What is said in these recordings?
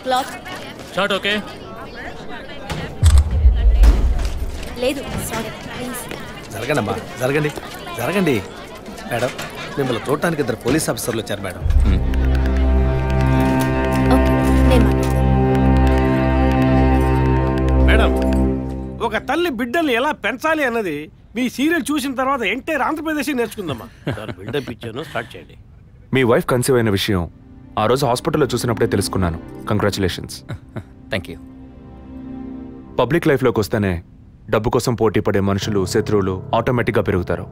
Cloth short okay లేదు sorry please జరగండమ్మా జరగండి జరగండి మేడం మిమ్మల్ని చూడటానికి 2 పోలీస్ ఆఫీసర్లు వచ్చారు మేడం. మేడం ఒక తల్లి బిడ్డల్ని ఎలా పెంచాలి అన్నది మీ సీరియల్ చూసిన తర్వాత ఎంటైర్ ఆంధ్రప్రదేశ్ నేర్చుకుందమ్మా. బిల్డప్ ఇచ్చాను, స్టార్ట్ చేయండి. మీ వైఫ్ కన్సీవ్ అయిన విషయం ఆ రోజు హాస్పిటల్లో చూసినప్పుడే తెలుసుకున్నాను. కంగ్రాచులేషన్స్. Thank you. పబ్లిక్ లైఫ్లోకి వస్తేనే డబ్బు కోసం పోటీ పడే మనుషులు, శత్రువులు ఆటోమేటిక్గా పెరుగుతారు.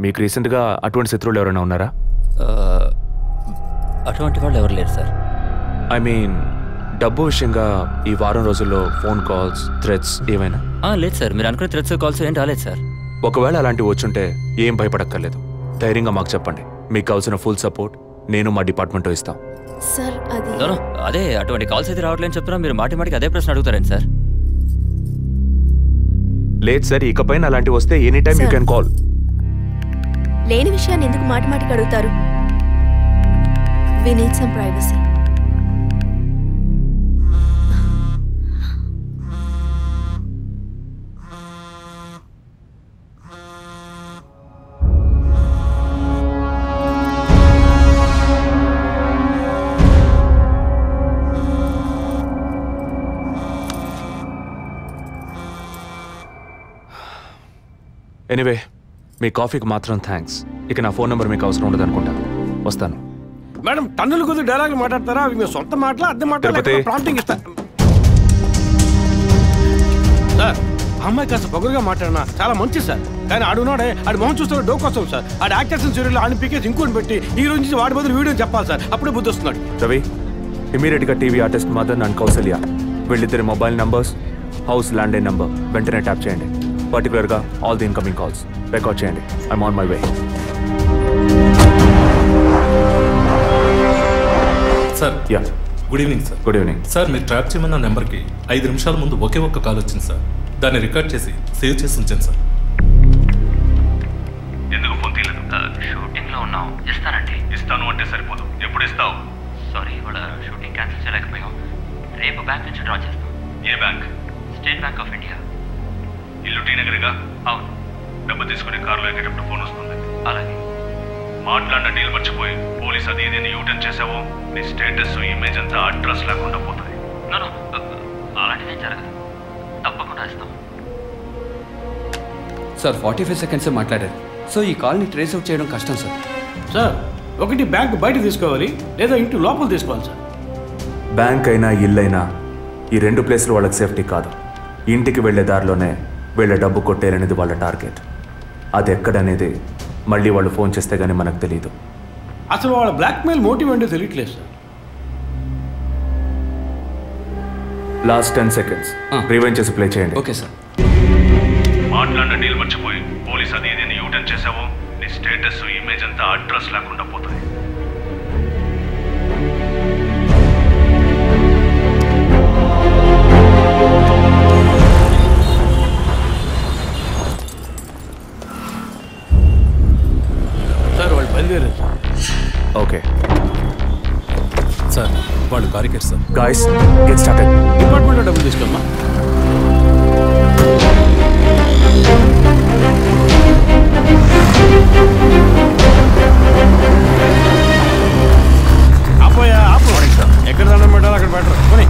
మీకు రీసెంట్గా అటువంటి శత్రువులు ఎవరైనా ఉన్నారా? అటువంటి వాళ్ళు ఎవరు లేరు సార్. ఐ మీన్ డబ్బు విషయంగా ఈ వారం రోజుల్లో ఫోన్ కాల్స్, థ్రెట్స్ ఏమైనా? లేదు సార్, మీరు అనుకునే థ్రెట్స్ కాల్స్ ఏం రాలేదు సార్. ఒకవేళ అలాంటివి వచ్చుంటే ఏం భయపడక్కర్లేదు. ధైర్యంగా మాకు చెప్పండి. మీకు కావాల్సిన ఫుల్ సపోర్ట్ నేను మా డిపార్ట్మెంట్లో ఇస్తాం. సార్ అది అదే అటువంటి కాల్స్ అయితే రావట్లేని చెప్తున్నా, మీరు మాటి మాటికి అదే ప్రశ్న అడుగుతారండి సార్. లేదు సార్, ఇకపైన అలాంటివి వస్తే any time you can call. లేని విషయాన్ని ఎందుకు మాటి మాటికి అడుగుతారు? We need some privacy. Anyway మీ కాఫీకి మాత్రం థ్యాంక్స్. ఇక నా ఫోన్ నెంబర్ మీకు అవసరం ఉండదు అనుకుంటా. వస్తాను. మేడం టన్నుల కొద్ది డైలాగులు మాట్లాడతారా? అవి మీ సొంత మాటలా, అద్దె మాటలా, ప్రాంప్టింగ్ ఇస్తా. సార్ అమ్మాయి కాస్త పొగరుగా మాట్లాడినా చాలా మంచి సార్. కానీ ఆడున్నాడే ఆడి మొహం చూస్తే డోకొస్తాం సార్. ఆడి యాక్టర్స్ సీరియల్ ఆడిని పీకేసి ఇంకోటి పెట్టి ఈ రోజు నుంచి వాడి బదులు వీడియో చెప్పాలి సార్. అప్పుడే బుద్ధి వస్తున్నాడు. రవి, ఇమీడియట్గా TV artist Madan and Kausalya వీళ్ళిద్దరి mobile numbers, house landline number వెంటనే ట్యాప్ చేయండి. పర్టికులర్గా all the incoming calls record చేయండి. I'm on my way. Sir good evening sir. Good evening sir. మీరు ట్రాప్ చేయమన్న నెంబర్కి 5 నిమిషాల ముందు ఒకే ఒక్క కాల్ వచ్చింది సార్. దాన్ని రికార్డ్ చేసి సేవ్ చేసి ఉంచాను సార్. ఎందుకు ఫోన్ తీయలేదు? షూటింగ్లో ఉన్నాం. ఇస్తానండి. ఇస్తాను అంటే సరిపోదు. ఎప్పుడు ఇస్తావు? సారీ, ఇవాళ షూటింగ్ క్యాన్సిల్ చేయలేకపోయాం. రేపు బ్యాంక్ నుంచి డ్రా చేస్తాం. ఏ bank? State bank of India. ఇల్లు టీ నగర్గా? అవును. డబ్బు తీసుకుని కారులో ఎక్కేటప్పుడు ఫోన్ వస్తుంది. అలాగే. మాట్లాడిన డీల్ మర్చిపోయి పోలీస్ అది ఇది యూటర్న్ చేసావో నీ స్టేటస్, ఇమేజ్ అంతా అడ్రస్ లేకుండా పోతుంది. అలాంటిదేం జరగదు. తప్పకుండా ఇస్తాం. సార్ 45 సెకండ్స్ మాట్లాడారు. సో ఈ కాల్ని ట్రేస్ అవుట్ చేయడం కష్టం సార్. సార్ ఒకటి బ్యాంక్ బయట తీసుకోవాలి, లేదా ఇంటి లోపల తీసుకోవాలి సార్. బ్యాంక్ అయినా ఇల్లైనా ఈ 2 ప్లేసులు వాళ్ళకి సేఫ్టీ కాదు. ఇంటికి వెళ్లే దారిలోనే వీళ్ళ డబ్బు కొట్టేయాలనేది వాళ్ళ టార్గెట్. అది ఎక్కడనేది మళ్ళీ వాళ్ళు ఫోన్ చేస్తే గానీ మనకు తెలియదు. అసలు వాళ్ళ బ్లాక్మెయిల్ మోటివ్ ఏంటో తెలియట్లేదు సార్. లాస్ట్ 10 సెకండ్స్ రివైండ్ చేసి ప్లే చేయండి. Okay sir. మాట్లాడిన డీల్ మర్చిపోయి పోలీస్ అది ఇది యూటర్న్ చేసావో నీ స్టేటస్, ఇమేజ్ అంతా అడ్రస్ లేకుండా పోతుంది. సార్ వాళ్ళు బయలుదేరారు. ఓకే సార్ వాళ్ళు కారికేట్ సార్. Guys get started. డిపార్ట్మెంట్లో డబ్బులు తీసుకోమ్మా. ఆపోయా ఆపు. ఎక్కడ దండం పెట్టాలి అక్కడ పెట్టరు. కొని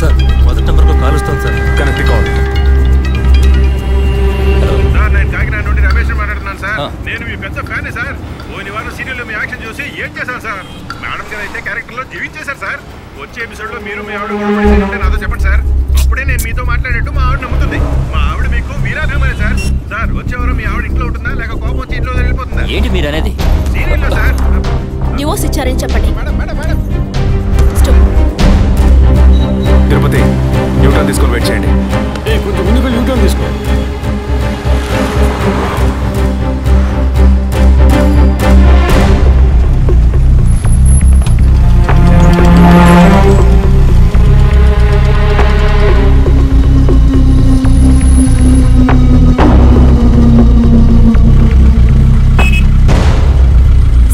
సార్ మొదటి నెంబర్కి కాల్ వస్తాను సార్. Connect call. సార్ నేను కాకినాడ నుండి రమేష్ మాట్లాడుతున్నాను సార్. నేను మీ పెద్ద ఫ్యాన్ సార్. పోయిన వారం సీరియల్లో మీ యాక్షన్ చూసి ఏం చేశాను సార్. మేడం గారు అయితే క్యారెక్టర్లో జీవించేశారు సార్. వచ్చే ఎపిసోడ్లో మీరు మీ ఆవిడ ఉంటే నాతో చెప్పండి సార్. అప్పుడే నేను మీతో మాట్లాడేట్టు మా ఆవిడ నమ్ముతుంది. మా ఆవిడ మీకు వీరాభిమాని సార్. సార్ వచ్చే వారం మీ ఆవిడ ఇంట్లో ఉంటుందా, లేక కోపం వచ్చి ఇంట్లో వెళ్ళిపోతుందా? ఏంటి మీరు అనేది? సీరియల్లో సార్ డివోర్స్ ఇచ్చారని చెప్పండి. Madam madam madam Tirupati U turn తీసుకొని వెయిట్ చేయండి. కొంచెం ముందుకు యూటర్న్ తీసుకో.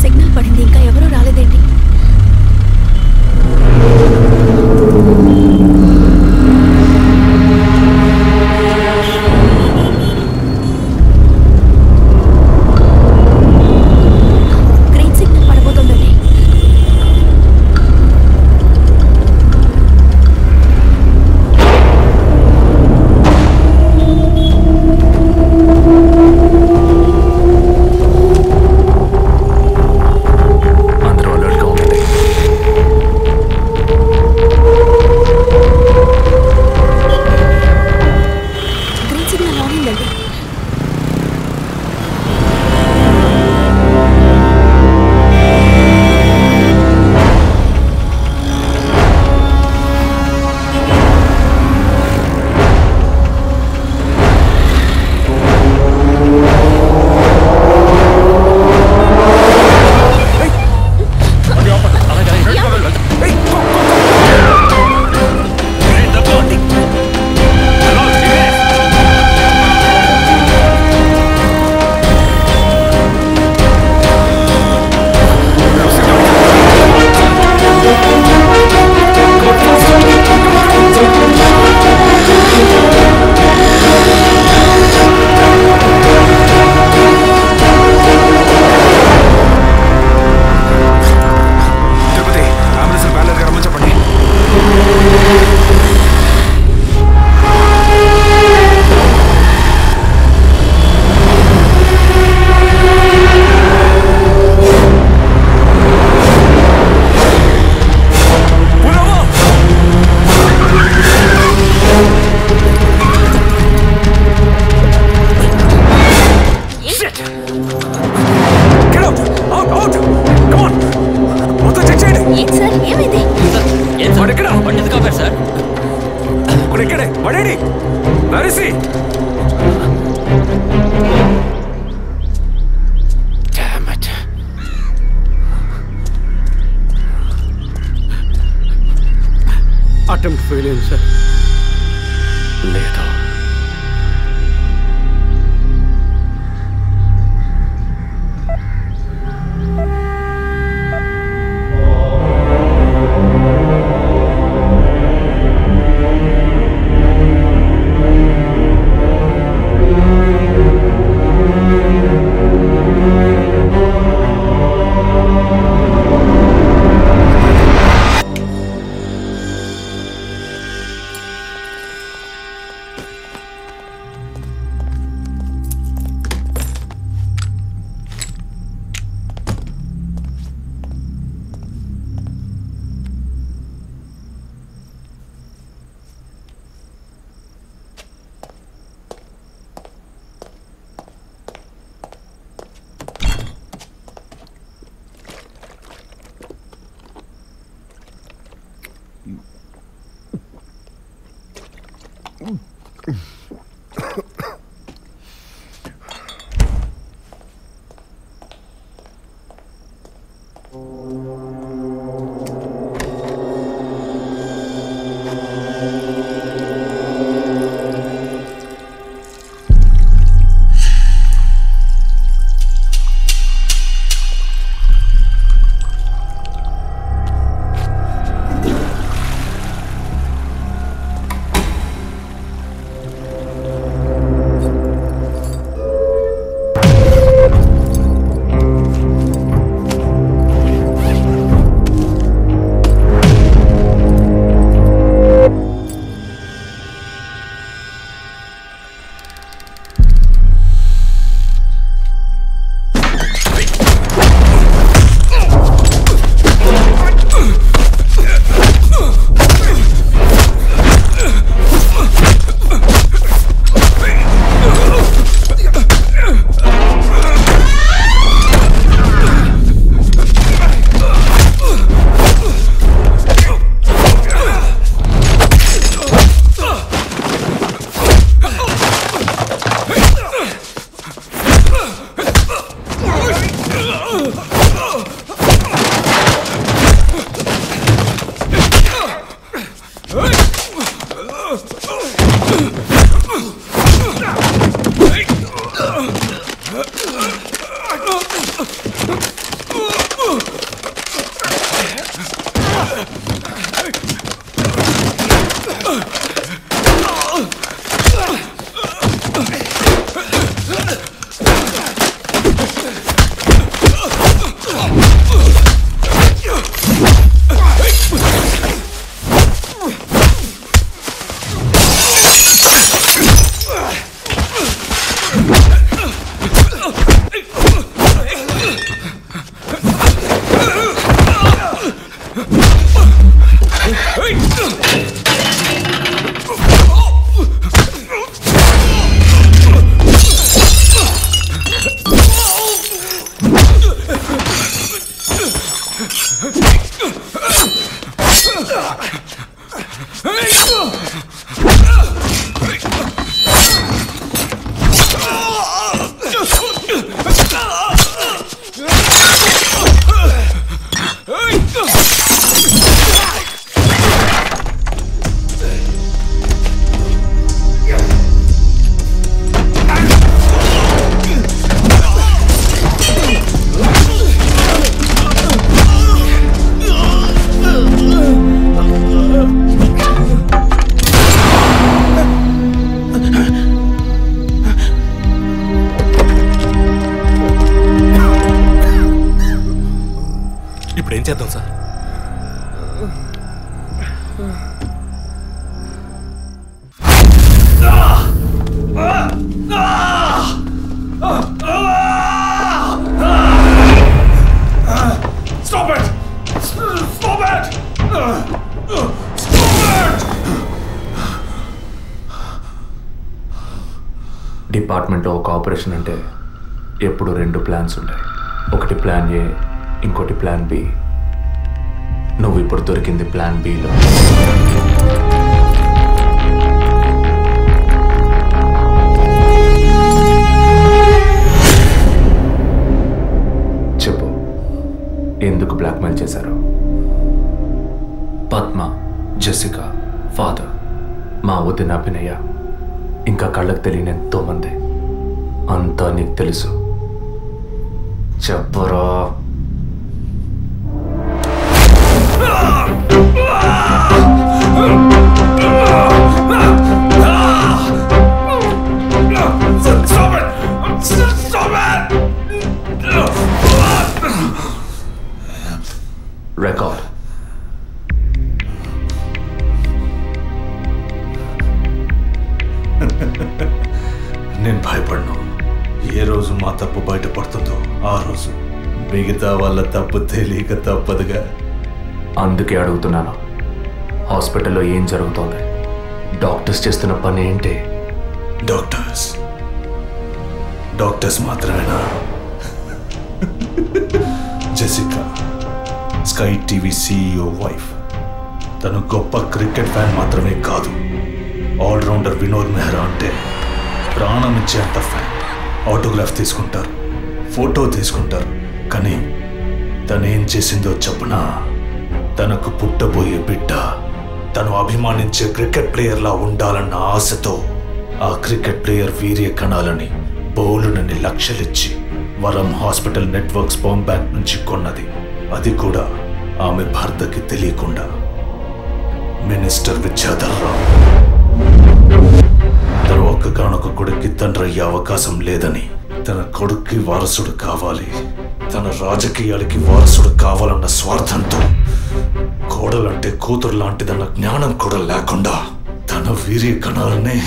సిగ్నల్ పడింది. అటెంప్ట్ ఫెయిల్ అయింది సార్. లేదు. ఏం చేద్దాం సార్? డిపార్ట్మెంట్లో ఒక ఆపరేషన్ అంటే ఎప్పుడు 2 ప్లాన్స్ ఉంటాయి. ఒకటి ప్లాన్ ఏ, ఇంకోటి ప్లాన్ బి. నువ్వు ఇప్పుడు దొరికింది ప్లాన్ బిలో. చెప్పు, ఎందుకు బ్లాక్మెయిల్ చేశారు? పద్మ, జెసికా ఫాదర్, మా వదిన అభినయ, ఇంకా కళ్ళకు తెలియని ఎంతోమంది. అంతా నీకు తెలుసు. చెప్పరా? రికార్డ్. నేను భయపడ్ను. ఏ రోజు మా తప్పు బయటపడుతుందో ఆ రోజు మిగతా వాళ్ళ తప్పు తెలియక తప్పదుగా. అందుకే అడుగుతున్నాను, హాస్పిటల్లో ఏం జరుగుతోంది? డాక్టర్స్ చేస్తున్న పని ఏంటి? డాక్టర్స్ మాత్రమేనా? Jessica, sky TV CEO wife. తను గొప్ప క్రికెట్ ఫ్యాన్ మాత్రమే కాదు, ఆల్రౌండర్ వినోద్ మెహ్రా అంటే ప్రాణం ఇచ్చేంత ఫ్యాన్. ఆటోగ్రాఫ్ తీసుకుంటారు, ఫోటో తీసుకుంటారు. కానీ తనేం చేసిందో చెప్పనా? తనకు పుట్టబోయే బిడ్డ తను అభిమానించే క్రికెట్ ప్లేయర్లా ఉండాలన్న ఆశతో ఆ క్రికెట్ ప్లేయర్ వీర్య కణాలని బౌలునని లక్షలిచ్చి వరం హాస్పిటల్ నెట్వర్క్ స్పర్మ్ బ్యాంక్ నుంచి కొన్నది. అది కూడా ఆమె భర్తకి తెలియకుండా. మినిస్టర్ విద్యాధర్ రావు తను ఒక్కగానొక్క కొడుక్కి తండ్రి అయ్యే అవకాశం లేదని, తన కొడుక్కి వారసుడు కావాలి, తన రాజకీయాలకి వారసుడు కావాలన్న స్వార్థంతో, కోడలంటే కూతురు లాంటిదన్న జ్ఞానం కూడా లేకుండా తన వీర్య కణాలనే.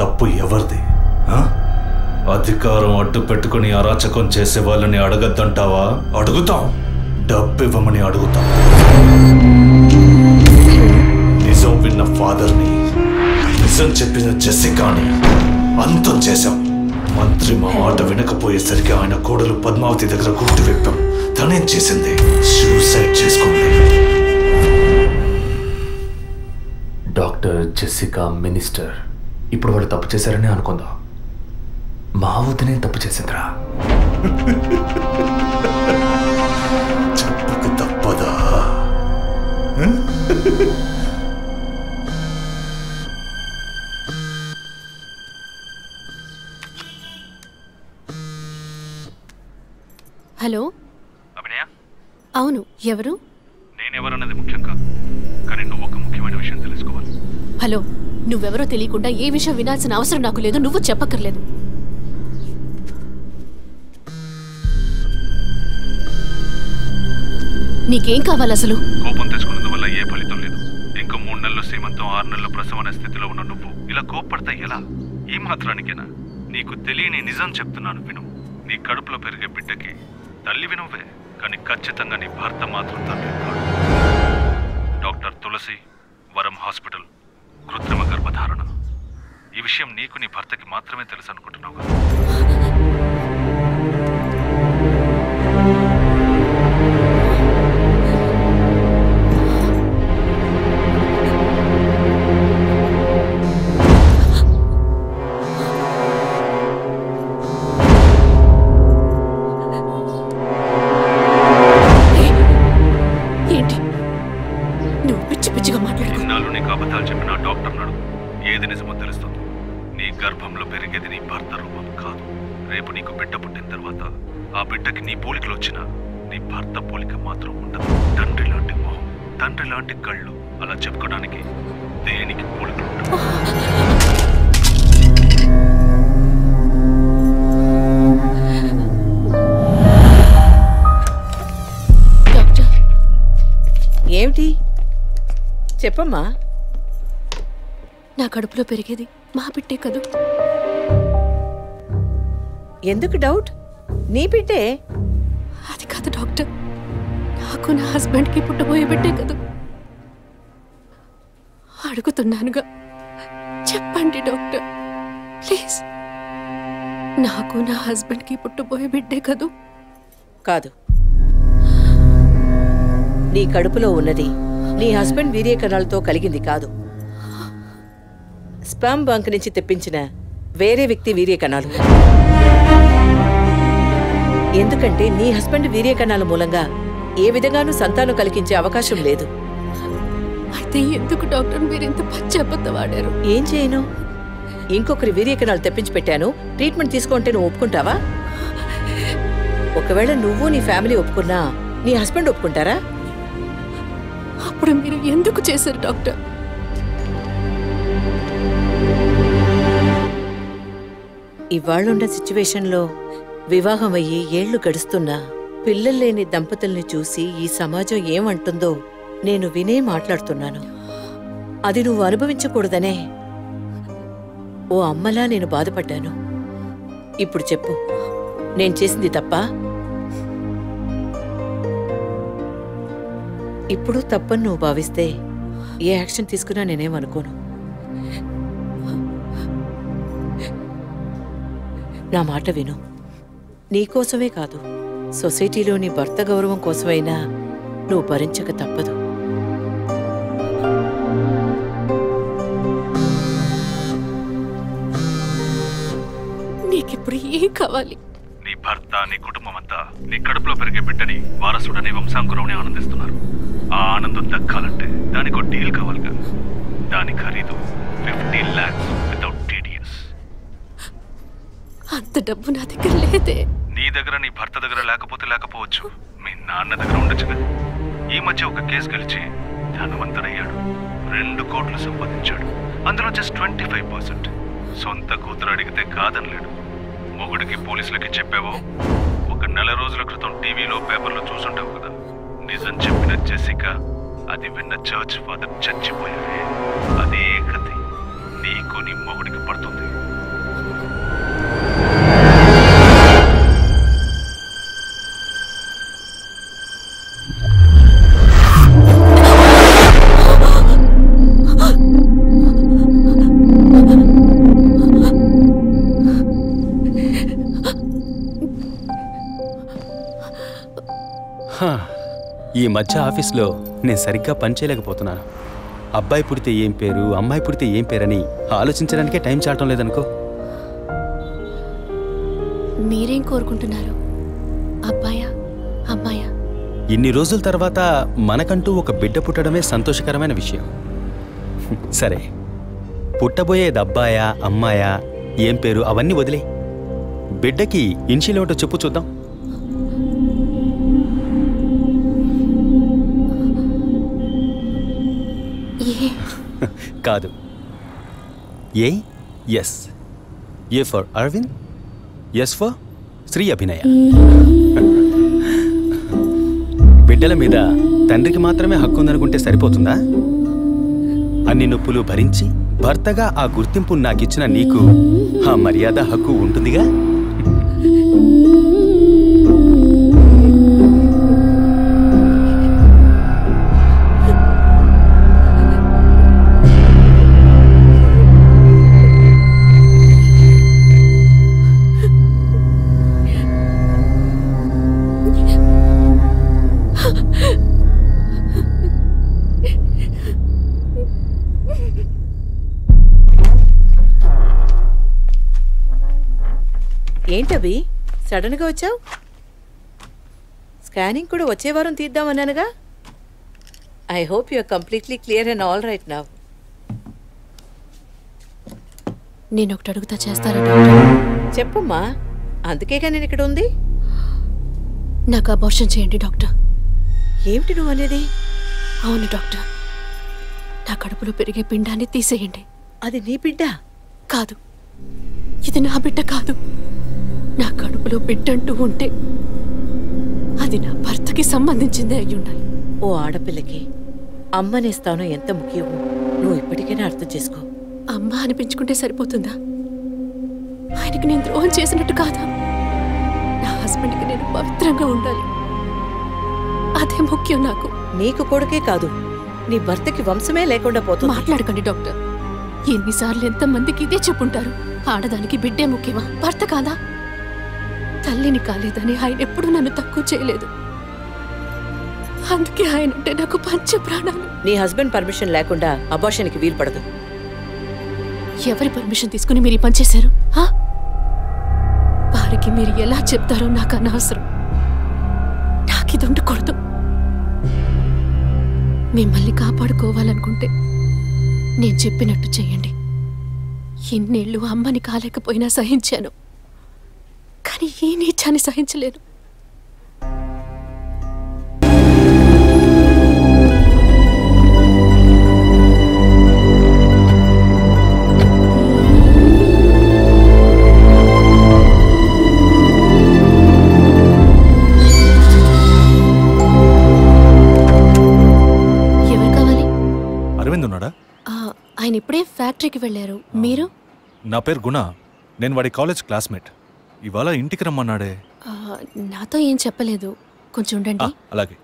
తప్పు ఎవరిది? అధికారం అడ్డు పెట్టుకుని అరాచకం చేసే వాళ్ళని అడగద్దంటావా? అడుగుతాం. డబ్బు ఇవ్వమని అడుగుతాం. నిజం విన్న ఫాదర్ని, నిజం చెప్పిన జెసికాని అంతం చేశాం. మంత్రి మా మాట వినకపోయేసరికి ఆయన కోడలు పద్మావతి దగ్గర గుర్తు విప్పాం. తనేం చేసింది? సూసైడ్ చేసుకుంది. డాక్టర్, జెసికా, మినిస్టర్ ఇప్పుడు వాళ్ళు తప్పు చేశారని అనుకుందాం. మా వదినే తప్పు చేసిందిరా. చెప్పక తప్పదా? హలో అభినయ, అవును, ఎవరు? నేనెవరన్నది ముఖ్యం కాదు, కానీ నువ్వు ఒక ముఖ్యమైన విషయం తెలుసుకోవాలి. హలో, నువ్వెవరో తెలియకుండా ఏ విషయం వినాల్సిన అవసరం నాకు లేదు. నువ్వు చెప్పక్కర్లేదు. నీకేం కావాలి అసలు? కోపం తెచ్చుకున్నందువల్ల ఏ ఫలితం లేదు. ఇంకో 3 నెలలు శ్రీమంతం, 6 నెలలు ప్రసవం అనే స్థితిలో ఉన్న నువ్వు ఇలా కోప్పడతా ఎలా? ఈ మాత్రానికేనా? నీకు తెలియని నిజం చెప్తున్నాను విను. నీ కడుపులో పెరిగే బిడ్డకి తల్లివి నువ్వే, కానీ ఖచ్చితంగా నీ భర్త మాత్రం తండ్రి కాదు. డాక్టర్ తులసి, వరం హాస్పిటల్, కృత్రిమ గర్భధారణ. ఈ విషయం నీకు నీ భర్తకి మాత్రమే తెలుసు అనుకుంటున్నావు కదా? ఏది నిజమో తెలుస్తుంది. నీ గర్భంలో పెరిగేది నీ భర్త రూపం కాదు. రేపు నీకు బిడ్డ పుట్టిన తర్వాత ఆ బిడ్డకి నీ పోలికలు వచ్చినా నీ భర్త పోలిక మాత్రం ఉండదు. తండ్రి లాంటి మొహం, తండ్రి లాంటి కళ్ళు, అలా చెప్పుకోవడానికి దేనికి పోలికలు ఉండవు. ఏమిటి చెప్పమ్మా? నా కడుపులో పెరిగేది మా బిడ్డే కదూ. ఎందుకు డౌట్? నీ బిడ్డే. అది కాదు డాక్టర్, నాకు నా హస్బెండ్కి పుట్టబోయే బిడ్డే కదూ. అడుగుతున్నానుగా, చెప్పండి డాక్టర్ ప్లీజ్. నాకు నా హస్బెండ్కి పుట్టబోయే బిడ్డే కదూ. కాదు, నీ కడుపులో ఉన్నది నీ హస్బెండ్ వీర్య కణాలతో కలిగింది కాదు. స్పర్మ్ బ్యాంక్ నుంచి తెప్పించిన వేరే వ్యక్తి వీర్య కణాలు. ఎందుకంటే నీ హస్బెండ్ వీర్య కణాల మూలంగా ఏ విధంగానూ సంతానం కలిగించే అవకాశం లేదు. అయితే ఎందుకు డాక్టర్ మీరు ఇంత పచ్చబద్ధం వాడారు? ఏం చేయను? ఇంకొకరి వీర్యకణాలు తెప్పించి పెట్టాను. ట్రీట్మెంట్ తీసుకుంటే నువ్వు ఒప్పుకుంటావా? ఒకవేళ నువ్వు నీ ఫ్యామిలీ ఒప్పుకున్నా నీ హస్బెండ్ ఒప్పుకుంటారా? అప్పుడు మీరు ఎందుకు చేశారు డాక్టర్? ఇవాళ్ళున్న సిచ్యువేషన్లో వివాహం అయ్యి ఏళ్లు గడుస్తున్నా పిల్లలు లేని దంపతుల్ని చూసి ఈ సమాజం ఏమంటుందో నేను వినే మాట్లాడుతున్నాను. అది నువ్వు అనుభవించకూడదనే ఓ అమ్మలా నేను బాధపడ్డాను. ఇప్పుడు చెప్పు, నేను చేసింది తప్పా? ఇప్పుడు తప్పని నువ్వు భావిస్తే ఏ యాక్షన్ తీసుకున్నా నేనేమనుకోను. నా మాట విను. నీకోసమే కాదు, సొసైటీలోని భర్త గౌరవం కోసమైనా నువ్వు భరించక తప్పదు. నీకిప్పుడు ఏం కావాలి? నీ భర్త, నీ కుటుంబం అంతా నీ కడుపులో పెరిగే బిడ్డని వారసుడని వంశాంకురమని ఆనందిస్తున్నారు. ఆ ఆనందం దక్కాలంటే దానికి ఒక డీల్ కావాలిగా. దాని ఖరీదు 50 lakhs వితౌట్ TDS. అంత డబ్బు నా దగ్గర లేదే. నీ దగ్గర, నీ భర్త దగ్గర లేకపోవచ్చు, మీ నాన్న దగ్గర ఉండొచ్చుగా. ఈ మధ్య ఒక కేసు గెలిచి ధనవంతుడయ్యాడు. 2 కోట్లు సంపాదించాడు. అందులో జస్ట్ 25%. సొంత కూతురు అడిగితే కాదనలేడు. మొగుడికి పోలీసులకి చెప్పావో, ఒక నెల రోజుల క్రితం టీవీలో పేపర్లో చూసుంటావు కదా. నిజం చెప్పిన జెసికా, అది విన్న చర్చ్ ఫాదర్ చచ్చిపోయారే. అదే కథ నీకు నీ మొగుడికి పడుతుంది. ఈ మధ్య ఆఫీస్లో నేను సరిగ్గా పనిచేయలేకపోతున్నాను. అబ్బాయి పుడితే ఏం పేరు, అమ్మాయి పుడితే ఏం పేరని ఆలోచించడానికే టైం చాలటం లేదనుకో. మీరేం కోరుకుంటున్నారు? అబ్బాయా, అమ్మాయా? ఇన్ని రోజుల తర్వాత మనకంటూ ఒక బిడ్డ పుట్టడమే సంతోషకరమైన విషయం. సరే, పుట్టబోయేది అబ్బాయా, అమ్మాయా, ఏం పేరు అవన్నీ వదిలే. బిడ్డకి ఇన్షియల్ ఏమిటో చెప్పు చూద్దాం. కాదు, S. A for Arvind, S for Sri Abhinaya. బిడ్డల మీద తండ్రికి మాత్రమే హక్కు ఉందనుకుంటే సరిపోతుందా? అన్ని నొప్పులు భరించి భర్తగా ఆ గుర్తింపు నాకిచ్చిన నీకు ఆ మర్యాద, హక్కు ఉంటుందిగా. ఏంటవి సడన్ గా వచ్చావు? స్కానింగ్ కూడా వచ్చే వారం తీద్దామన్నానుగా. I hope you are completely clear and all right now. నేను ఒకటి అడుగుతా, చేస్తారా డాక్టర్? చెప్పమ్మా, అందుకేగా నేను ఇక్కడ ఉంది. నాకు అబార్షన్ చేయండి డాక్టర్. ఏమిటి నువ్వు అనేది? అవును డాక్టర్, నా కడుపులో పెరిగే పిండాన్ని తీసేయండి. అది నీ బిడ్డ కాదు, ఇది నా బిడ్డ కాదు. నా కడుపులో బిడ్డంటూ ఉంటే అది నా భర్తకి సంబంధించిందే అయి ఉండాలి. ఓ ఆడపిల్లకి అమ్మనే స్థానం ఎంత ముఖ్యమో నువ్వు ఇప్పటికైనా అర్థం చేసుకో. అమ్మ అనిపించుకుంటే సరిపోతుందా? ఆయనకి నేను ద్రోహం చేసినట్టు కాదా? నా హస్బెండ్కి నేను పవిత్రంగా ఉండాలి, అదే ముఖ్యం నాకు. నీకు కొడుకే కాదు, నీ భర్తకి వంశమే లేకుండా పోతుంది. మాట్లాడకండి డాక్టర్. ఎన్నిసార్లు ఎంతమందికి ఇదే చెప్పుంటారు. ఆడదానికి బిడ్డే ముఖ్యమా, భర్త కాదా? తల్లిని కాలేదని ఆయన ఎప్పుడూ నన్ను తక్కువ చేయలేదు. అందుకే ఆయన అంటే నాకు పంచ ప్రాణాలు. నీ హస్బెండ్ పర్మిషన్ లేకుండా అబార్షన్కి వీలు పడదు. ఎవరి పర్మిషన్ తీసుకుని మీరు ఈ పని చేశారు? వారికి మీరు ఎలా చెప్తారో నాకు అనవసరం. నాకిది ఉండకూడదు. మిమ్మల్ని కాపాడుకోవాలనుకుంటే నేను చెప్పినట్టు చెయ్యండి. ఇన్నేళ్ళు అమ్మని కాలేకపోయినా సహించాను, కానీ ఈ నీచాన్ని సహించలేను. ఆయన ఇప్పుడే ఫ్యాక్టరీకి వెళ్ళారు. మీరు? నా పేరు గుణ. నేను వాడి కాలేజ్ క్లాస్మేట్. ఇవాళ ఇంటికి రమ్మన్నాడే. నాతో ఏం చెప్పలేదు. కొంచెం ఉండండి. అలాగే.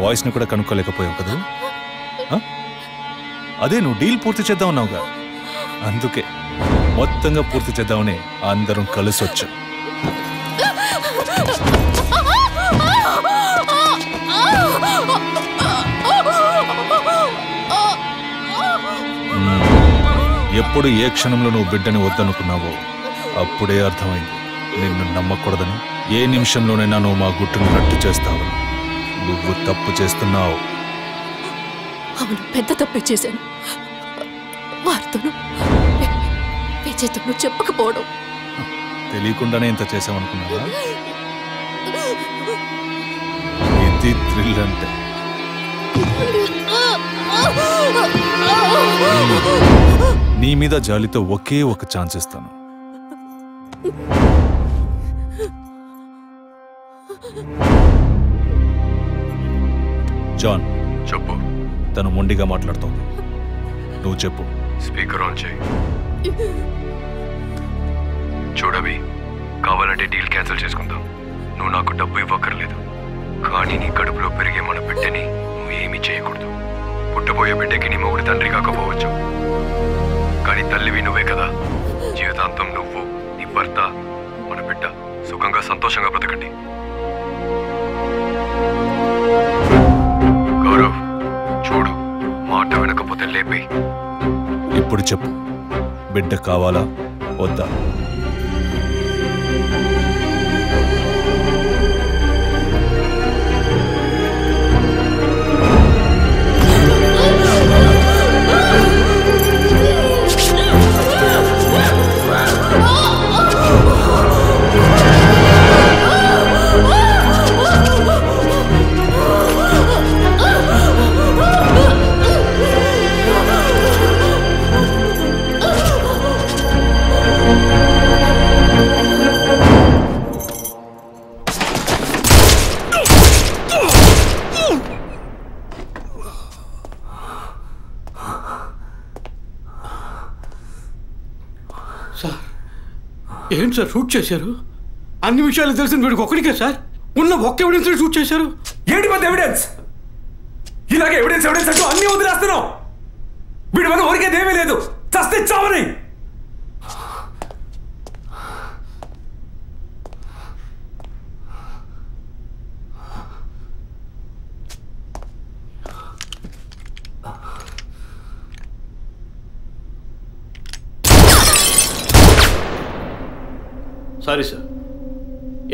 వాయిస్ని కూడా కనుక్కోలేకపోయావు కదా. అదే నువ్వు డీల్ పూర్తి చేద్దాం అన్నావుగా, అందుకే మొత్తంగా పూర్తి చేద్దామని అందరం కలిసి వచ్చాం. ఎప్పుడు ఏ క్షణంలో నువ్వు బిడ్డని వద్దనుకున్నావో అప్పుడే అర్థమైంది నిన్ను నమ్మకూడదని. ఏ నిమిషంలోనైనా నువ్వు మా గుట్టును రట్టు చేస్తావు. నువ్వు తప్పు చేస్తున్నావు. అవును, పెద్ద తప్పే చేశాను. వారితోనూ విజయ్తోనూ చెప్పకపోవడం. తెలియకుండానే ఇంత చేసామనుకున్నావా? ఇది థ్రిల్ అంటే. నీ మీద జాలితో ఒకే ఒక ఛాన్స్ ఇస్తాను. జాన్, చెప్పు. తను మొండిగా మాట్లాడుతోంది, నువ్వు చెప్పు. స్పీకర్ ఆన్ చేయి. చూడవి, కావాలంటే డీల్ క్యాన్సిల్ చేసుకుందాం. నువ్వు నాకు డబ్బు ఇవ్వక్కర్లేదు, కానీ నీ కడుపులో పెరిగే మన బిడ్డని నువ్వు ఏమీ చేయకూడదు. పుట్టబోయే బిడ్డకి నీ మొగుడు తండ్రి కాకపోవచ్చు, కానీ తల్లివి నువ్వే కదా. జీవితాంతం నువ్వు, నీ భర్త, మన బిడ్డ సుఖంగా సంతోషంగా బ్రతకండి. గౌరవ్, చూడు, మాట వినకపోతే లేపే. ఇప్పుడు చెప్పు, బిడ్డ కావాలా వద్దా? సార్, ఏంటి సార్ షూట్ చేశారు? అన్ని విషయాలు తెలిసిన వీడికి ఒక్కడికే సార్ ఉన్న ఒక్క ఎవిడెన్స్ షూట్ చేశారు. ఏంటి పెద్ద ఎవిడెన్స్? ఇలాగే ఎవిడెన్స్ ఎవిడెన్స్ అంటూ అన్ని వదిలేస్తున్నావు. వీడి వల్ల ఊరికేదేమీ లేదు, చస్తే చావని. Sorry sir.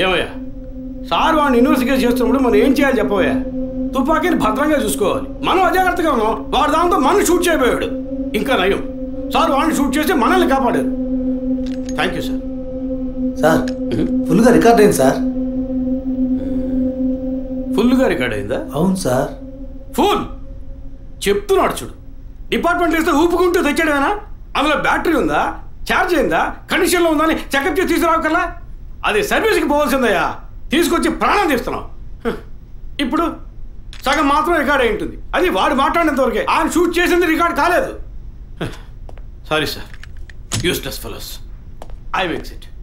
ఏమయ్యా సార్ వాడిని ఇన్వెస్టిగేట్ చేస్తున్నప్పుడు మనం ఏం చేయాలి చెప్పవయ్యా? తుపాకీని భద్రంగా చూసుకోవాలి. మనం అజాగ్రత్తగా ఉన్నాం, వాడు దాంతో మనల్ని షూట్ చేయబోయాడు. ఇంకా నయం, సార్ వాడిని షూట్ చేసి మనల్ని కాపాడారు. Thank you sir. సార్, ఫుల్గా రికార్డ్ అయింది సార్. ఫుల్గా రికార్డ్ అయిందా? అవును సార్. ఫుల్ చెప్తున్నాడు చూడు. డిపార్ట్మెంట్ ఇస్తే ఊపుకుంటూ తెచ్చాడేనా? అందులో బ్యాటరీ ఉందా, ఛార్జ్ అయిందా, కండిషన్లో ఉందా అని చెకప్ చేసి తీసుకురావు కదా. అది సర్వీస్కి పోవాల్సిందయ్యా, తీసుకొచ్చి ప్రాణం తీస్తున్నాం. ఇప్పుడు సగం మాత్రం రికార్డ్ అయి ఉంటుంది, అది వాడు మాట్లాడినంత వరకే. ఆయన షూట్ చేసింది రికార్డ్ కాలేదు. Sorry sir, useless fellows. I will exit.